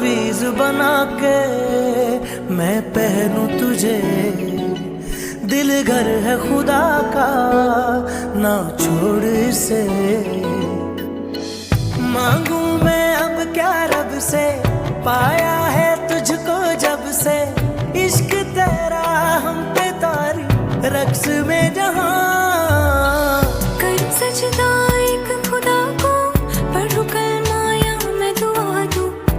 तावीज बना के मैं पहनूं तुझे, दिल घर है खुदा का ना छोड़ इसे। मांगू मैं अब क्या रब से, पाया है तुझको जब से, इश्क तेरा हम पे तारी रक्स में जहां